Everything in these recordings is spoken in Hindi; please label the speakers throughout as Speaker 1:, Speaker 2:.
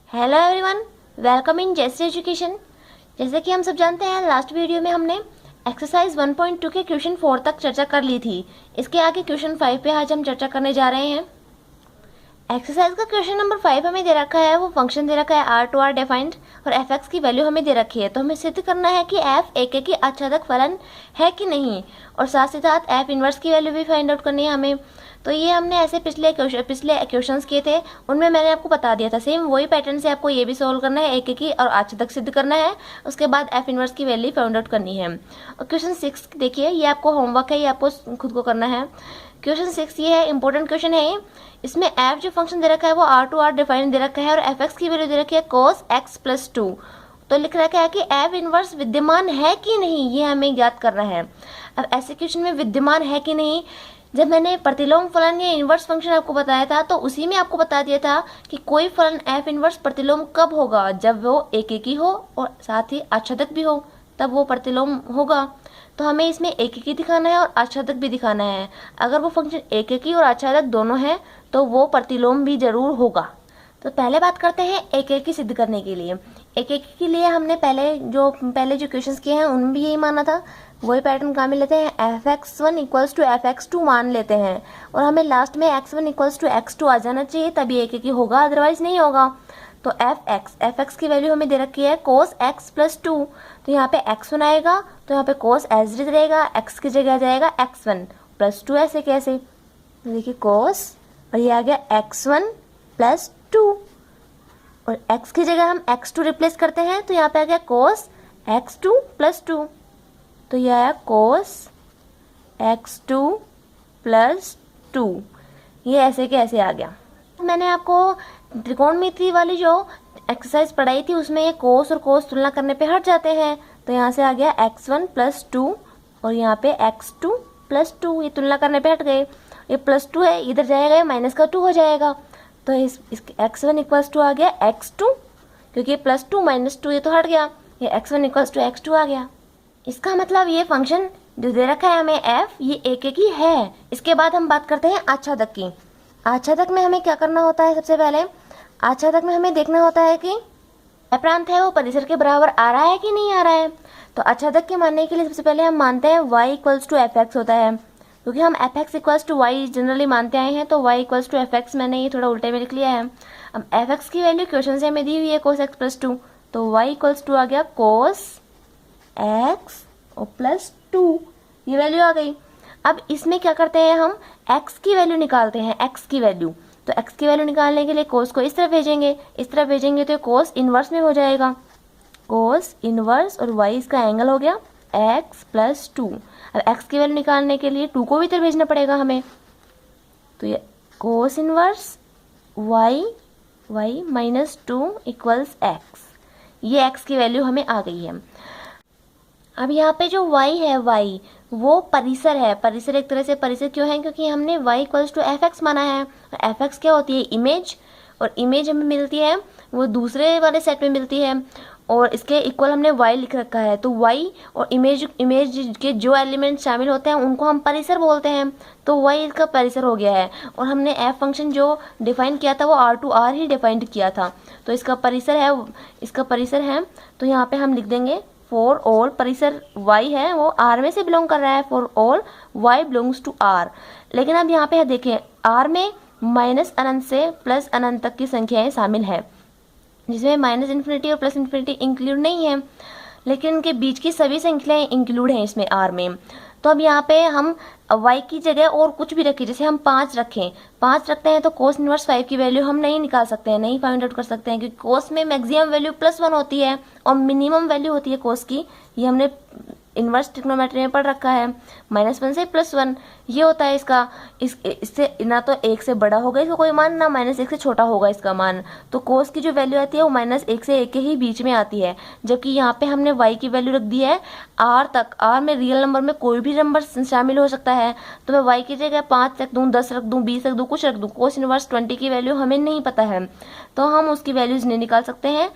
Speaker 1: हेलो एवरीवन, वेलकम इन जैसे एजुकेशन। जैसे कि हम सब जानते हैं, लास्ट वीडियो में हमने एक्सरसाइज 1.2 के क्वेश्चन 4 तक चर्चा कर ली थी। इसके आगे क्वेश्चन 5 पे आज हम चर्चा करने जा रहे हैं। एक्सरसाइज का क्वेश्चन नंबर 5 हमें दे रखा है, वो फंक्शन दे रखा है आर टू आर डिफाइंड और एफ एक्स की वैल्यू हमें दे रखी है। तो हमें सिद्ध करना है कि एफ एक की आच्छादक फलन है कि नहीं, और साथ ही साथ एफ इनवर्स की वैल्यू भी फाइंड आउट करनी है हमें। तो ये हमने ऐसे पिछले क्वेश्चंस किए थे, उनमें मैंने आपको बता दिया था। सेम वही पैटर्न से आपको ये भी सोल्व करना है, एक की और आच्छादक सिद्ध करना है। उसके बाद एफ इनवर्स की वैल्यू फाइंड आउट करनी है। और क्वेश्चन 6 देखिए, ये आपको होमवर्क है, ये आपको खुद को करना है। क्वेश्चन 6 ये है, इंपॉर्टेंट क्वेश्चन है ये। इसमें एफ जो फंक्शन दे रखा है वो आर टू आर डिफाइन दे रखा है और एफ एक्स की वैल्यू दे रखी है cos x प्लस 2। तो लिख रखा है कि एफ इनवर्स विद्यमान है कि नहीं, ये हमें ज्ञात करना है। अब ऐसे क्वेश्चन में विद्यमान है कि नहीं, जब मैंने प्रतिलोम फलन या इनवर्स फंक्शन आपको बताया था तो उसी में आपको बता दिया था कि कोई फलन एफ इनवर्स प्रतिलोम कब होगा, जब वो एक ही हो और साथ ही आच्छादक भी हो, तब वो प्रतिलोम होगा। तो हमें इसमें एक ही दिखाना है और आच्छादक भी दिखाना है। अगर वो फंक्शन एक ही और आच्छादक दोनों है तो वो प्रतिलोम भी जरूर होगा। तो पहले बात करते हैं एक की सिद्ध करने के लिए। एक के लिए हमने पहले जो क्वेश्चंस किए हैं उनमें भी यही माना था। वही पैटर्न काम में लेते हैं, f(x1) इक्वल्स टू f(x2) मान लेते हैं और हमें लास्ट में x1 इक्वल्स टू x2 आ जाना चाहिए, तभी एक ही होगा, अदरवाइज नहीं होगा। तो f(x) की वैल्यू हमें दे रखी है cos x प्लस 2। तो यहाँ पे x1 आएगा तो यहाँ पे cos एज इट रहेगा, x की जगह आ जाएगा x1 प्लस 2। ऐसे कैसे, देखिए cos और ये आ गया x1 प्लस 2 और x की जगह हम x2 रिप्लेस करते हैं तो यहाँ पे आ गया cos x2 प्लस 2। तो यह आया cos x2 प्लस 2। ये ऐसे के ऐसे आ गया। मैंने आपको त्रिकोणमिति वाली जो एक्सरसाइज पढ़ाई थी उसमें ये cos और cos तुलना करने पे हट जाते हैं। तो यहाँ से आ गया x1 प्लस 2 और यहाँ पे x2 प्लस 2, ये तुलना करने पे हट गए। ये प्लस 2 है, इधर जाएगा, ये माइनस का 2 हो जाएगा। तो इस x1 इक्वल्स टू आ गया x2, क्योंकि प्लस 2 माइनस 2 ये तो हट गया, ये x1 इक्वल्स टू x2 आ गया। इसका मतलब ये फंक्शन जो दे रखा है हमें f, ये एक ही है। इसके बाद हम बात करते हैं आच्छादक की। आच्छादक में हमें क्या करना होता है, सबसे पहले आच्छादक में हमें देखना होता है कि प्रांत है वो परिसर के बराबर आ रहा है कि नहीं आ रहा है। तो आच्छादक के मानने के लिए सबसे पहले हम मानते हैं y equals to F X होता है, क्योंकि हम F X equals to Y generally मानते आए हैं। तो y equals to F X मैंने ये थोड़ा उल्टे में लिख लिया है। अब एफ एक्स की वैल्यू क्वेश्चन से हमें दी हुई है cos x प्लस 2, तो y इक्वल्स टू आ गया cos x और प्लस 2, ये वैल्यू आ गई। अब इसमें क्या करते हैं, हम x की वैल्यू निकालते हैं, x की वैल्यू। तो x की वैल्यू निकालने के लिए cos को इस तरफ भेजेंगे, इस तरफ भेजेंगे तो cos इनवर्स में हो जाएगा, cos इनवर्स, और y इसका एंगल हो गया x प्लस 2। अब x की वैल्यू निकालने के लिए 2 को भी इधर भेजना पड़ेगा हमें, तो ये cos inverse y minus 2 equals x, ये x की वैल्यू हमें आ गई है। अब यहाँ पे जो y है, y वो परिसर है। परिसर एक तरह से परिसर क्यों है, क्योंकि हमने y equals to F X माना है। और एफ एक्स क्या होती है, इमेज, और इमेज हमें मिलती है वो दूसरे वाले सेट में मिलती है, और इसके इक्वल हमने y लिख रखा है। तो y और इमेज के जो एलिमेंट शामिल होते हैं उनको हम परिसर बोलते हैं। तो y इसका परिसर हो गया है, और हमने f फंक्शन जो डिफाइन किया था वो r टू r ही डिफाइन किया था, तो इसका परिसर है। तो यहाँ पे हम लिख देंगे फॉर ऑल, परिसर y है वो r में से बिलोंग कर रहा है, for all y belongs to r। लेकिन अब यहाँ पे देखें, r में माइनस अनंत से प्लस अनंत तक की संख्याएं शामिल है, जिसमें माइनस इन्फिनिटी और प्लस इन्फिनिटी इंक्लूड नहीं है, लेकिन उनके बीच की सभी संख्याएं इंक्लूड हैं इसमें r में। तो अब यहाँ पे हम y की जगह और कुछ भी रखें, जैसे हम 5 रखें, 5 रखते हैं तो cos इनवर्स 5 की वैल्यू हम नहीं निकाल सकते हैं, नहीं फाइंड आउट कर सकते हैं, क्योंकि cos में मैक्सिमम वैल्यू +1 होती है और मिनिमम वैल्यू होती है cos की। ये हमने इनवर्स ट्रिग्नोमेट्री में पढ़ रखा है, -1 से +1 ये होता है इसका। इससे ना तो 1 से बड़ा होगा इसका कोई मान, ना -1 से छोटा होगा इसका मान। तो cos की जो वैल्यू आती है वो -1 से 1 के ही बीच में आती है, जबकि यहाँ पे हमने y की वैल्यू रख दी है r तक। r में रियल नंबर में कोई भी नंबर शामिल हो सकता है, तो मैं y की जगह 5 रख दूँ, 10 रख दूँ, 20 रख दूँ, कुछ रख दूँ। cos इनवर्स 20 की वैल्यू हमें नहीं पता है, तो हम उसकी वैल्यूज नहीं निकाल सकते हैं।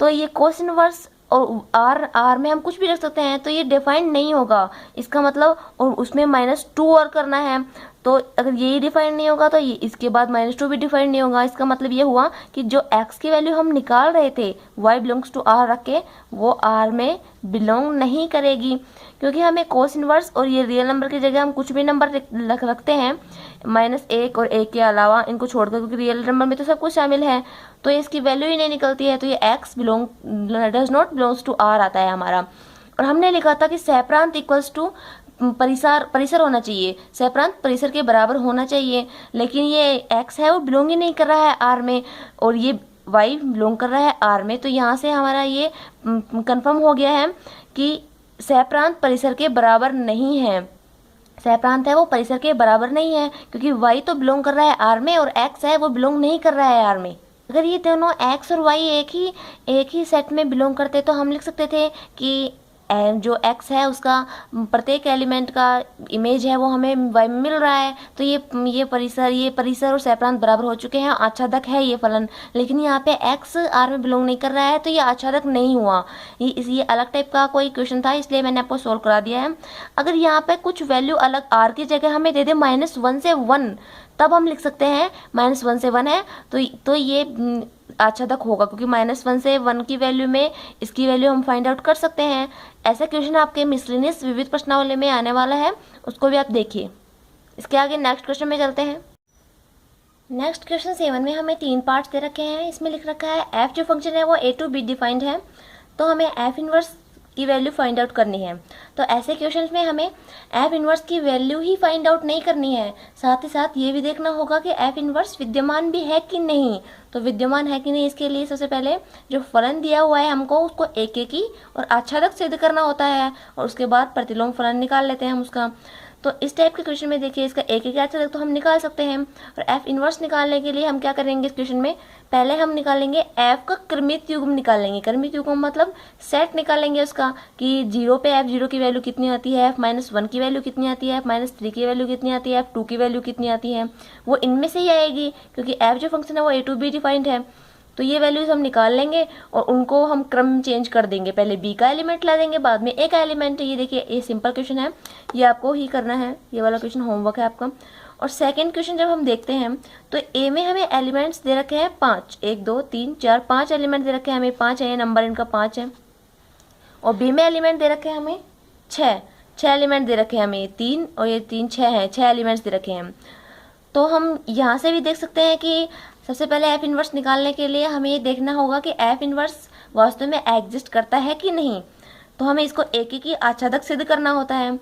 Speaker 1: तो ये cos इनवर्स और r में हम कुछ भी रख सकते हैं, तो ये डिफाइंड नहीं होगा इसका मतलब, और उसमें -2 और करना है तो अगर यही डिफाइन नहीं होगा तो ये इसके बाद -2 भी डिफाइन नहीं होगा। इसका मतलब ये हुआ कि जो x की वैल्यू हम निकाल रहे थे y बिलोंग्स टू r रख के, वो r में बिलोंग नहीं करेगी, क्योंकि हमें कोस इनवर्स और ये रियल नंबर की जगह हम कुछ भी नंबर रखते हैं -1 और 1 के अलावा, इनको छोड़कर, क्योंकि रियल नंबर में तो सब कुछ शामिल है, तो इसकी वैल्यू ही नहीं निकलती है। तो ये x does not belongs to r आता है हमारा। और हमने लिखा था कि सहप्रांत इक्वल्स टू परिसर होना चाहिए, सहप्रांत परिसर के बराबर होना चाहिए, लेकिन ये x है वो बिलोंग ही नहीं कर रहा है r में, और ये y बिलोंग कर रहा है r में। तो यहाँ से हमारा ये कंफर्म हो गया है कि सहप्रांत परिसर के बराबर नहीं है, सहप्रांत है वो परिसर के बराबर नहीं है, क्योंकि y तो बिलोंग कर रहा है r में और x है वो बिलोंग नहीं कर रहा है r में। अगर ये दोनों x और y एक ही सेट में बिलोंग करते तो हम लिख सकते थे कि जो x है उसका प्रत्येक एलिमेंट का इमेज है वो हमें y में मिल रहा है, तो ये परिसर और सहप्रांत बराबर हो चुके हैं, आच्छादक है ये फलन। लेकिन यहाँ पे x r में बिलोंग नहीं कर रहा है, तो ये आच्छादक नहीं हुआ। ये अलग टाइप का कोई क्वेश्चन था, इसलिए मैंने आपको सोल्व करा दिया है। अगर यहाँ पे कुछ वैल्यू अलग r की जगह हमें दे दे -1 से 1, तब हम लिख सकते हैं -1 से 1 है तो ये आच्छादक होगा, क्योंकि -1 से 1 की वैल्यू में इसकी वैल्यू हम फाइंड आउट कर सकते हैं। ऐसा क्वेश्चन आपके मिसलेनियस विविध प्रश्नावली में आने वाला है, उसको भी आप देखिए। इसके आगे नेक्स्ट क्वेश्चन में चलते हैं। नेक्स्ट क्वेश्चन 7 में हमें 3 पार्ट्स दे रखे हैं। इसमें लिख रखा है f जो फंक्शन है वो a to b डिफाइंड है, तो हमें f इनवर्स की वैल्यू फाइंड आउट करनी है। तो ऐसे क्वेश्चंस में हमें f इनवर्स की वैल्यू ही फाइंड आउट नहीं करनी है, साथ ही साथ ये भी देखना होगा कि f इनवर्स विद्यमान भी है कि नहीं। तो विद्यमान है कि नहीं, इसके लिए सबसे पहले जो फलन दिया हुआ है हमको उसको एक एक ही और आच्छादक सिद्ध करना होता है, और उसके बाद प्रतिलोम फलन निकाल लेते हैं हम उसका। तो इस टाइप के क्वेश्चन में देखिए इसका एक एक आच्छादक तो हम निकाल सकते हैं, और f इनवर्स निकालने के लिए हम क्या करेंगे इस क्वेश्चन में, पहले हम निकालेंगे f का क्रमित युग्म निकालेंगे। क्रमित युग्म मतलब सेट निकालेंगे उसका कि 0 पे f0 की वैल्यू कितनी आती है, f-1 की वैल्यू कितनी आती है, f-3 की वैल्यू कितनी आती है, f2 की वैल्यू कितनी आती है, वो इनमें से ही आएगी, क्योंकि f जो फंक्शन है वो a to b डिफाइंड है। तो ये वैल्यूज हम निकाल लेंगे और उनको हम क्रम चेंज कर देंगे, पहले b का एलिमेंट ला देंगे, बाद में a का एलिमेंट। ये देखिए ये सिंपल क्वेश्चन है, ये आपको ही करना है, ये वाला क्वेश्चन होमवर्क है आपका। और सेकंड क्वेश्चन जब हम देखते हैं तो a में हमें एलिमेंट्स दे रखे हैं 5, 1 2 3 4 5 एलिमेंट दे रखे हैं हमें, 5 है, ये नंबर इनका 5 है। और b में एलिमेंट दे रखे हैं हमें 6 एलिमेंट दे रखे हैं हमें, 3 और ये 3 6 हैं, 6 एलिमेंट्स दे रखे हैं। तो हम यहाँ से भी देख सकते हैं कि सबसे पहले f इनवर्स निकालने के लिए हमें ये देखना होगा कि f इनवर्स वास्तव में एग्जिस्ट करता है कि नहीं। तो हमें इसको एक एक ही आच्छादक सिद्ध करना होता है।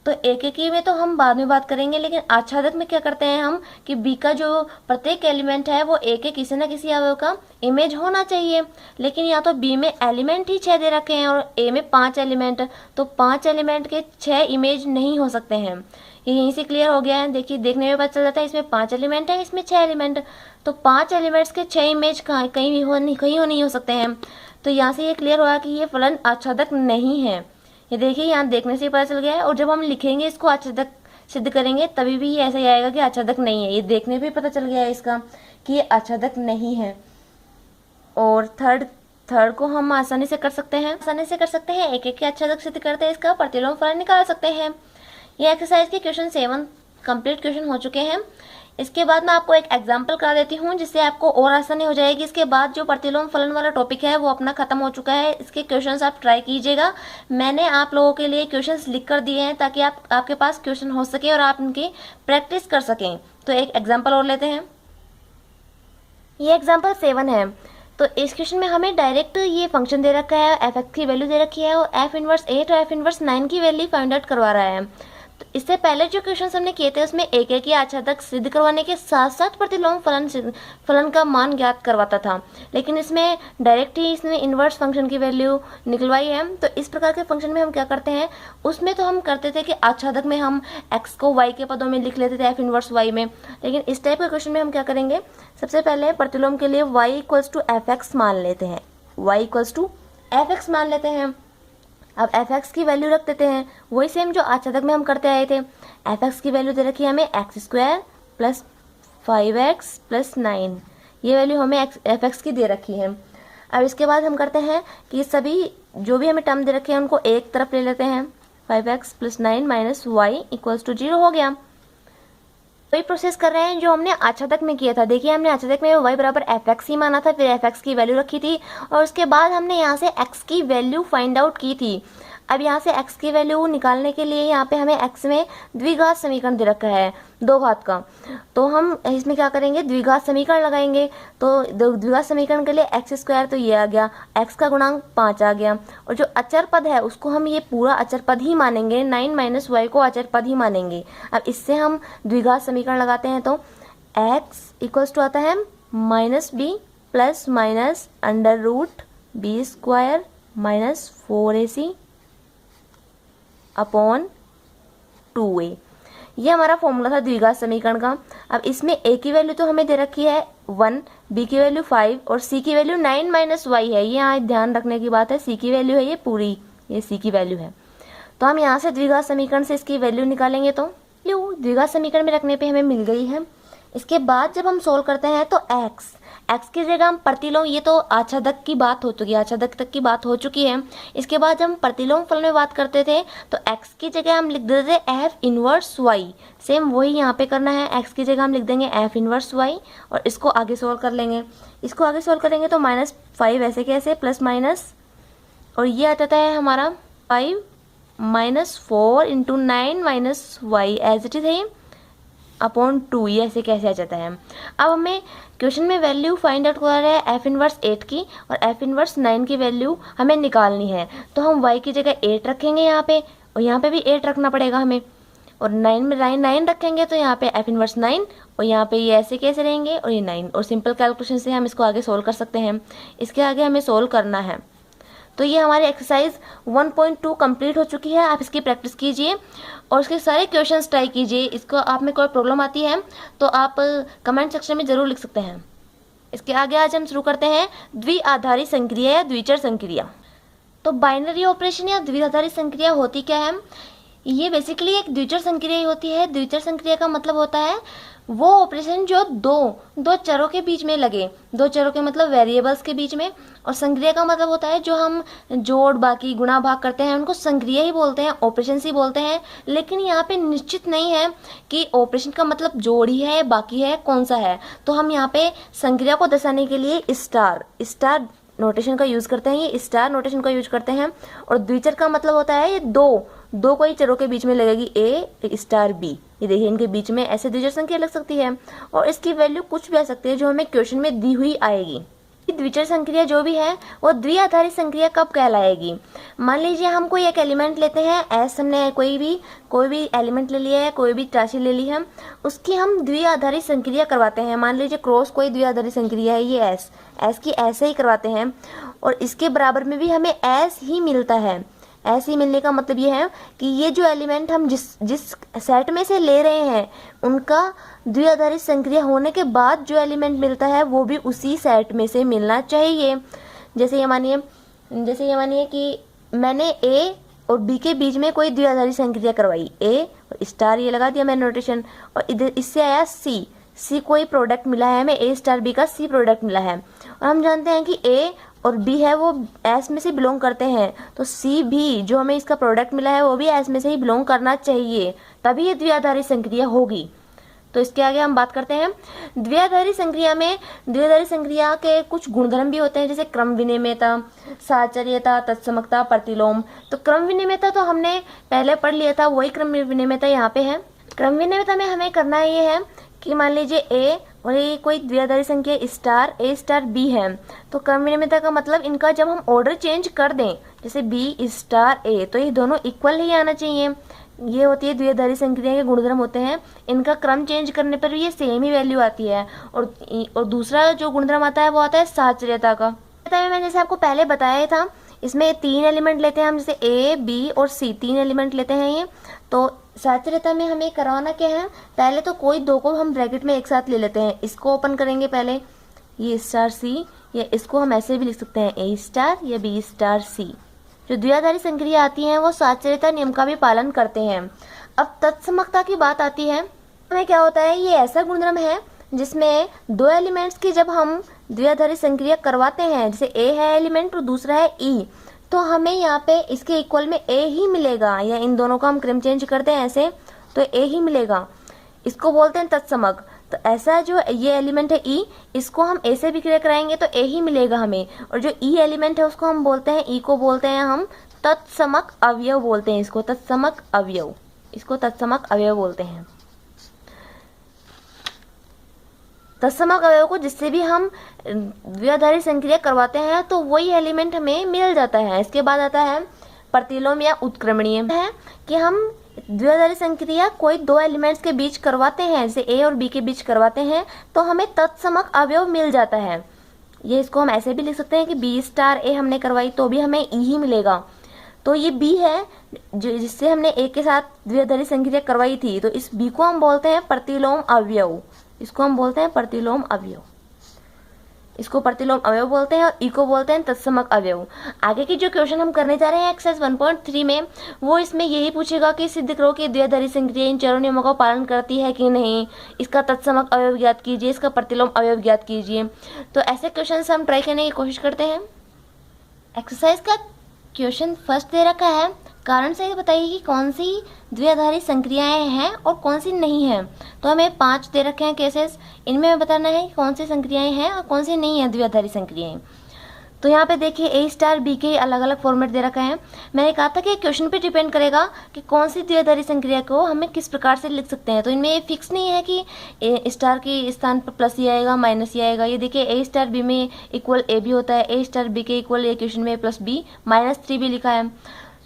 Speaker 1: तो एक एक ही में तो हम बाद में बात करेंगे, लेकिन आच्छादक में क्या करते हैं हम कि b का जो प्रत्येक एलिमेंट है वो एक एक किसी न किसी अवयव का इमेज होना चाहिए। लेकिन या तो b में एलिमेंट ही 6 दे रखे हैं और a में 5 एलिमेंट, तो 5 एलिमेंट के 6 इमेज नहीं हो सकते हैं। ये यहीं से क्लियर हो गया है। देखिए देखने में पता चल जाता है इसमें 5 एलिमेंट है, इसमें 6 एलिमेंट, तो 5 एलिमेंट्स के 6 इमेज कहीं नहीं हो सकते हैं। तो यहाँ से ये क्लियर हुआ कि ये फलन आच्छादक नहीं है। ये देखिए यहाँ देखने से पता चल गया है, और जब हम लिखेंगे इसको आच्छादक सिद्ध करेंगे तभी भी ये ऐसा ही आएगा कि आच्छादक नहीं है। ये देखने पे पता चल गया है इसका कि ये आच्छादक नहीं है। और थर्ड को हम आसानी से कर सकते हैं, एक एक के आच्छादक सिद्ध करते हैं, इसका प्रतिलोम फलन निकाल सकते हैं। ये एक्सरसाइज के क्वेश्चन 7 कंप्लीट क्वेश्चन हो चुके हैं। इसके बाद मैं आपको एक एग्जांपल करा देती हूँ जिससे आपको और आसानी हो जाएगी। इसके बाद जो प्रतिलोम फलन वाला टॉपिक है वो अपना खत्म हो चुका है। इसके क्वेश्चंस आप ट्राई कीजिएगा। मैंने आप लोगों के लिए क्वेश्चंस लिख कर दिए हैं ताकि आपके पास क्वेश्चन हो सके और आप इनकी प्रैक्टिस कर सकें। तो एक एग्जाम्पल और लेते हैं। ये एग्जाम्पल 7 है। तो इस क्वेश्चन में हमें डायरेक्ट ये फंक्शन दे रखा है, एफ एक्स की वैल्यू दे रखी है और एफ इनवर्स 8 और एफ इनवर्स 9 की वैल्यू फाइंड आउट करवा रहा है। तो इससे पहले जो क्वेश्चन हमने किए थे उसमें एक एक ही आच्छादक सिद्ध करवाने के साथ साथ प्रतिलोम फलन का मान ज्ञात करवाता था, लेकिन इसमें डायरेक्ट ही इसने इनवर्स फंक्शन की वैल्यू निकलवाई है। तो इस प्रकार के फंक्शन में हम क्या करते हैं, उसमें तो हम करते थे कि आच्छादक में हम x को y के पदों में लिख लेते थे एफ इनवर्स y में, लेकिन इस टाइप के क्वेश्चन में हम क्या करेंगे, सबसे पहले प्रतिलोम के लिए y equals to F X मान लेते हैं, y equals to F X मान लेते हैं। अब एफ एक्स की वैल्यू रख देते हैं, वही सेम जो आच्छादक में हम करते आए थे। एफ एक्स की वैल्यू दे रखी है हमें x square plus 5x plus 9, ये वैल्यू हमें एफ एक्स की दे रखी है। अब इसके बाद हम करते हैं कि सभी जो भी हमें टर्म दे रखे हैं उनको एक तरफ ले लेते हैं, 5x plus 9 minus Y equals to 0 हो गया। वही प्रोसेस कर रहे हैं जो हमने आच्छादक में किया था। देखिए हमने आच्छादक में y बराबर एफ एक्स ही माना था, फिर एफ एक्स की वैल्यू रखी थी और उसके बाद हमने यहाँ से x की वैल्यू फाइंड आउट की थी। अब यहाँ से x की वैल्यू निकालने के लिए यहाँ पे हमें x में द्विघात समीकरण दे रखा है 2 घात का, तो हम इसमें क्या करेंगे, द्विघात समीकरण लगाएंगे। तो द्विघात समीकरण के लिए एक्स स्क्वायर तो ये आ गया, x का गुणांक 5 आ गया, और जो अचर पद है उसको हम ये पूरा अचर पद ही मानेंगे, 9 माइनस वाई को अचर पद ही मानेंगे। अब इससे हम द्विघात समीकरण लगाते हैं तो x इक्वल्स टू आता है minus B plus minus under root B square minus 4ac upon 2a। ये हमारा फॉर्मूला था द्विघात समीकरण का। अब इसमें a की वैल्यू तो हमें दे रखी है 1, b की वैल्यू 5 और c की वैल्यू 9 माइनस वाई है। ये यहाँ ध्यान रखने की बात है, c की वैल्यू है ये पूरी, ये c की वैल्यू है। तो हम यहाँ से द्विघात समीकरण से इसकी वैल्यू निकालेंगे तो द्विघात समीकरण में रखने पे हमें मिल गई है। इसके बाद जब हम सोल्व करते हैं तो x की जगह हम प्रतिलोम, ये तो आच्छादक की बात हो चुकी है, आच्छादक तक की बात हो चुकी है। इसके बाद जब हम प्रतिलोम फल में बात करते थे तो x की जगह हम लिख देते थे f इनवर्स y। सेम वही यहाँ पे करना है, x की जगह हम लिख देंगे f इनवर्स y और इसको आगे सोल्व कर लेंगे। इसको आगे सोल्व करेंगे तो -5 ऐसे कैसे प्लस माइनस, और ये आ जाता है हमारा 5 minus 4 into 9 minus Y as it is है अपॉन 2, ये ऐसे कैसे आ जाता है। अब हमें क्वेश्चन में वैल्यू फाइंड आउट कर रहा है f इनवर्स 8 की और f इनवर्स 9 की वैल्यू हमें निकालनी है। तो हम y की जगह 8 रखेंगे यहाँ पे, और यहाँ पे भी 8 रखना पड़ेगा हमें, और 9 में 9 रखेंगे तो यहाँ पे f इनवर्स 9 और यहाँ पे ये ऐसे कैसे रहेंगे और ये 9, और सिंपल कैलकुलेशन से हम इसको आगे सोल्व कर सकते हैं। इसके आगे हमें सोल्व करना है। तो ये हमारी एक्सरसाइज 1.2 कंप्लीट हो चुकी है। आप इसकी प्रैक्टिस कीजिए और उसके सारे क्वेश्चंस ट्राई कीजिए। इसको आप में कोई प्रॉब्लम आती है तो आप कमेंट सेक्शन में ज़रूर लिख सकते हैं। इसके आगे आज हम शुरू करते हैं द्विआधारी संक्रिया या द्विचर संक्रिया। तो बाइनरी ऑपरेशन या द्विआधारी संक्रिया होती क्या है? ये बेसिकली एक द्विचर संक्रिया ही होती है। द्विचर संक्रिया का मतलब होता है वो ऑपरेशन जो दो चरों के बीच में लगे, दो चरों के मतलब वेरिएबल्स के बीच में, और संक्रिया का मतलब होता है जो हम जोड़ बाकी गुणा भाग करते हैं उनको संक्रिया ही बोलते हैं, ऑपरेशन ही बोलते हैं। लेकिन यहाँ पे निश्चित नहीं है कि ऑपरेशन का मतलब जोड़ ही है बाकी है कौन सा है। तो हम यहाँ पे संक्रिया को दर्शाने के लिए स्टार नोटेशन का यूज करते हैं, ये स्टार नोटेशन का यूज करते हैं। और द्विचर का मतलब होता है ये दो कोई चरों के बीच में लगेगी a स्टार b। ये देखिए इनके बीच में ऐसे द्विचर संख्या लग सकती है और इसकी वैल्यू कुछ भी आ सकती है जो हमें क्वेश्चन में दी हुई आएगी। द्विचर संक्रिया जो भी है वो द्विआधारी संक्रिया कब कहलाएगी? मान लीजिए हम कोई एक एलिमेंट लेते हैं, एस हमने कोई भी एलिमेंट ले लिया है, कोई भी राशि ले ली है, उसकी हम द्विआधारी संक्रिया करवाते हैं। मान लीजिए क्रॉस कोई द्विआधारी संक्रिया है, ये एस की ऐसे ही करवाते हैं और इसके बराबर में भी हमें एस ही मिलता है। ऐसे ही मिलने का मतलब ये है कि ये जो एलिमेंट हम जिस सेट में से ले रहे हैं उनका द्विआधारी संक्रिया होने के बाद जो एलिमेंट मिलता है वो भी उसी सेट में से मिलना चाहिए। जैसे ये मानिए कि मैंने ए और बी के बीच में कोई द्विआधारी संक्रिया करवाई, ए और स्टार ये लगा दिया मैंने नोटेशन, और इधर इससे आया सी कोई प्रोडक्ट मिला है हमें, ए स्टार बी का सी प्रोडक्ट मिला है। और हम जानते हैं कि ए और बी है वो एस में से बिलोंग करते हैं, तो सी भी जो हमें इसका प्रोडक्ट मिला है वो भी एस में से ही बिलोंग करना चाहिए, तभी ये द्विआधारी संक्रिया होगी। तो इसके आगे हम बात करते हैं द्विआधारी संक्रिया में। द्विआधारी संक्रिया के कुछ गुणधर्म भी होते हैं जैसे क्रम विनिमेयता, साहचर्यता, तत्समकता, प्रतिलोम। तो क्रम विनिमेयता तो हमने पहले पढ़ लिया था, वही क्रम विनिमेयता यहाँ पे है। क्रम विनिमेयता में हमें करना ये है कि मान लीजिए ए और ये कोई द्विआधारी संख्या स्टार ए स्टार बी है, तो क्रम विनिमेयता का मतलब इनका जब हम ऑर्डर चेंज कर दें जैसे बी स्टार ए तो ये दोनों इक्वल ही आना चाहिए। ये होती है द्विआधारी संक्रिया के गुणधर्म होते हैं, इनका क्रम चेंज करने पर भी ये सेम ही वैल्यू आती है। और दूसरा जो गुणधर्म आता है वो आता है साहचर्यता का। मैंने जैसे आपको पहले बताया था, इसमें 3 एलिमेंट लेते हैं हम, जैसे ए बी और सी 3 एलिमेंट लेते हैं ये। तो साहचर्यता में हमें करवाना क्या है, पहले तो कोई दो को हम ब्रैकेट में एक साथ ले लेते हैं, इसको ओपन करेंगे पहले, ये स्टार सी, या इसको हम ऐसे भी लिख सकते हैं ए स्टार या बी स्टार सी। जो द्विआधारी संक्रिया आती हैं वो साहचर्यता नियम का भी पालन करते हैं। अब तत्समकता की बात आती है, हमें क्या होता है, ये ऐसा गुणधर्म है जिसमें दो एलिमेंट्स की जब हम द्विआधारी संक्रिया करवाते हैं, जैसे ए है एलिमेंट और दूसरा है ई, तो हमें यहाँ पे इसके इक्वल में ए ही मिलेगा, या इन दोनों का हम क्रम चेंज करते हैं ऐसे तो ए ही मिलेगा। इसको बोलते हैं तत्समक। तो ऐसा जो ये एलिमेंट है ई, इसको हम ए से भी क्लियर कराएंगे तो ए ही मिलेगा हमें, और जो ई एलिमेंट है उसको हम बोलते हैं, ई को बोलते हैं हम तत्समक अवयव बोलते हैं, इसको तत्समक अवयव, इसको तत्समक अवयव बोलते हैं। तत्समक अवयव को जिससे भी हम द्विआधारी संक्रिया करवाते हैं तो वही एलिमेंट हमें मिल जाता है। इसके बाद आता है प्रतिलोम या उत्क्रमणीय, है कि हम द्विआधारी संक्रिया कोई दो एलिमेंट्स के बीच करवाते हैं, जैसे ए और बी के बीच करवाते हैं तो हमें तत्समक अवयव मिल जाता है। ये इसको हम ऐसे भी लिख सकते हैं कि बी स्टार ए हमने करवाई तो भी हमें ई ही मिलेगा। तो ये बी है जो जिससे हमने ए के साथ द्विआधारी संक्रिया करवाई थी, तो इस बी को हम बोलते हैं प्रतिलोम अवयव, इसको हम बोलते हैं प्रतिलोम अवयव, इसको प्रतिलोम अवयव बोलते हैं, और ई को बोलते हैं तत्समक अवयव। आगे की जो क्वेश्चन हम करने जा रहे हैं एक्सरसाइज 1.3 में, वो इसमें यही पूछेगा कि सिद्ध करो कि द्विआधारी संक्रिया इन चारों नियमों का पालन करती है कि नहीं, इसका तत्समक अवयव ज्ञात कीजिए, इसका प्रतिलोम अवयव ज्ञात कीजिए। तो ऐसे क्वेश्चन हम ट्राई करने की कोशिश करते हैं। एक्सरसाइज का क्वेश्चन फर्स्ट दे रखा है, कारण सहित बताइए कि कौन सी द्विआधारी संक्रियाएं हैं और कौन सी नहीं है। तो हमें 5 दे रखे हैं केसेस, इनमें हमें बताना है कि कौन सी संक्रियाएं हैं और कौन सी नहीं है द्विआधारी संक्रियाएं। तो यहाँ पे देखिए ए स्टार बी के अलग अलग फॉर्मेट दे रखा है। मैंने कहा था कि क्वेश्चन पे डिपेंड करेगा कि कौन सी द्विआधारी संक्रिया को हमें किस प्रकार से लिख सकते हैं। तो इनमें ये फिक्स नहीं है कि ए स्टार के स्थान पर प्लस ही आएगा माइनस ही आएगा। ये देखिए ए स्टार बी में इक्वल ए भी होता है, ए स्टार बी के इक्वल ए क्वेश्चन में प्लस बी -3 भी लिखा है।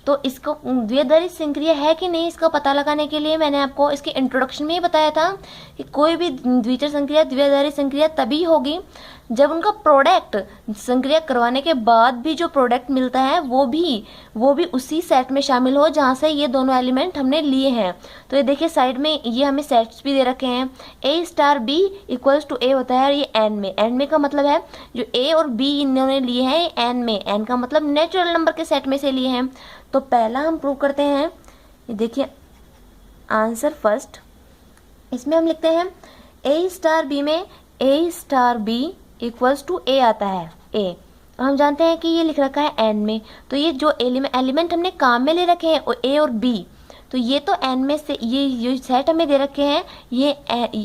Speaker 1: तो इसको द्विआधारी संक्रिया है कि नहीं इसका पता लगाने के लिए मैंने आपको इसके इंट्रोडक्शन में ही बताया था कि कोई भी द्विचर संक्रिया द्विआधारी संक्रिया तभी होगी जब उनका प्रोडक्ट संक्रिया करवाने के बाद भी जो प्रोडक्ट मिलता है वो भी उसी सेट में शामिल हो जहाँ से ये दोनों एलिमेंट हमने लिए हैं। तो ये देखिए साइड में ये हमें सेट्स भी दे रखे हैं, ए स्टार बी इक्वल्स टू ए होता है, और ये एन में का मतलब है जो ए और बी इन्होंने लिए हैं एन में, एन का मतलब नेचुरल नंबर के सेट में से लिए हैं। तो पहला हम प्रूव करते हैं, ये देखिए आंसर फर्स्ट, इसमें हम लिखते हैं ए स्टार बी में ए स्टार बी इक्वल्स टू ए आता है ए, और हम जानते हैं कि ये लिख रखा है एन में। तो ये जो एलिमेंट हमने काम में ले रखे हैं ए और बी, तो ये तो एन में से ये जो सेट हमें दे रखे हैं ये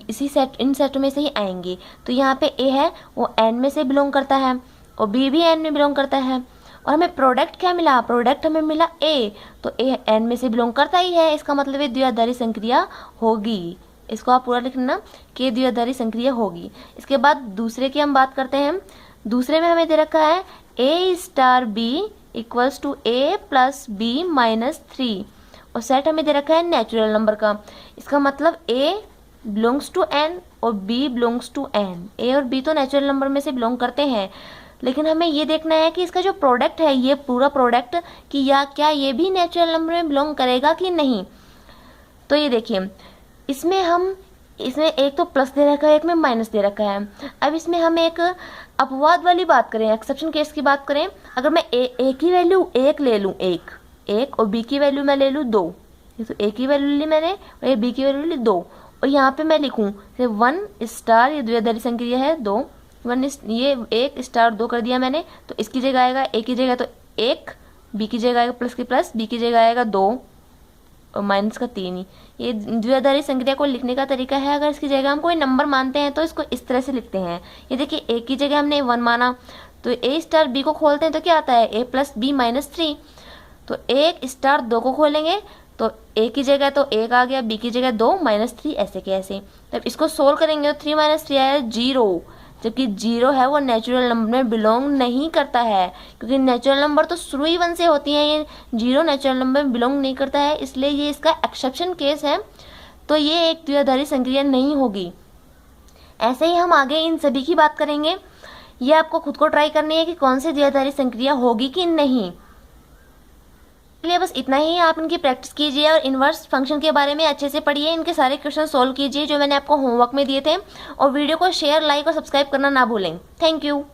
Speaker 1: इसी सेट इन सेटों में से ही आएंगे। तो यहाँ पे ए है वो एन में से बिलोंग करता है और बी भी एन में बिलोंग करता है, और हमें प्रोडक्ट क्या मिला, प्रोडक्ट हमें मिला ए, तो ए एन में से बिलोंग करता ही है, इसका मतलब ये द्विआधारी संक्रिया होगी। इसको आप पूरा लिखना कि द्विआधारी संक्रिया होगी। इसके बाद दूसरे की हम बात करते हैं। दूसरे में हमें दे रखा है A star B equals to A plus B -3, और सेट हमें दे रखा है नेचुरल नंबर का। इसका मतलब ए बिलोंग्स टू एन और बी बिलोंग्स टू एन। ए और बी तो नेचुरल नंबर में से बिलोंग करते हैं, लेकिन हमें ये देखना है कि इसका जो प्रोडक्ट है ये पूरा प्रोडक्ट कि या क्या ये भी नेचुरल नंबर में बिलोंग करेगा कि नहीं। तो ये देखिए इसमें एक तो प्लस दे रखा है, एक में माइनस दे रखा है। अब इसमें हम एक अपवाद वाली बात करें, एक्सेप्शन केस की बात करें, अगर मैं ए की वैल्यू 1 ले लूँ, एक और बी की वैल्यू मैं ले लूँ 2, तो ए की वैल्यू ली मैंने और ये बी की वैल्यू ली 2, और यहाँ पे मैं लिखूँ 1 स्टार, ये द्विआधारी संक्रिया है 2, 1 ये 1 स्टार 2 कर दिया मैंने, तो इसकी जगह आएगा ए की जगह तो 1, बी की जगह आएगा प्लस की प्लस, बी की जगह आएगा 2 और माइनस का 3 ही। ये द्विआधारी संक्रिया को लिखने का तरीका है। अगर इसकी जगह हम कोई नंबर मानते हैं तो इसको इस तरह से लिखते हैं। ये देखिए ए की जगह हमने 1 माना, तो ए स्टार बी को खोलते हैं तो क्या आता है ए प्लस बी -3, तो 1 स्टार 2 को खोलेंगे तो ए की जगह तो 1 आ गया, बी की जगह 2 -3, ऐसे के ऐसे। तब इसको सोल्व करेंगे तो 3 - 3 आया 0, जबकि 0 है वो नेचुरल नंबर में बिलोंग नहीं करता है, क्योंकि नेचुरल नंबर तो शुरू ही 1 से होती हैं, ये 0 नेचुरल नंबर में बिलोंग नहीं करता है, इसलिए ये इसका एक्सेप्शन केस है। तो ये एक द्विआधारी संक्रिया नहीं होगी। ऐसे ही हम आगे इन सभी की बात करेंगे। ये आपको खुद को ट्राई करनी है कि कौन सी द्विआधारी संक्रिया होगी कि नहीं। इसलिए बस इतना ही, आप इनकी प्रैक्टिस कीजिए और इनवर्स फंक्शन के बारे में अच्छे से पढ़िए, इनके सारे क्वेश्चन सॉल्व कीजिए जो मैंने आपको होमवर्क में दिए थे, और वीडियो को शेयर, लाइक और सब्सक्राइब करना ना भूलें। Thank you.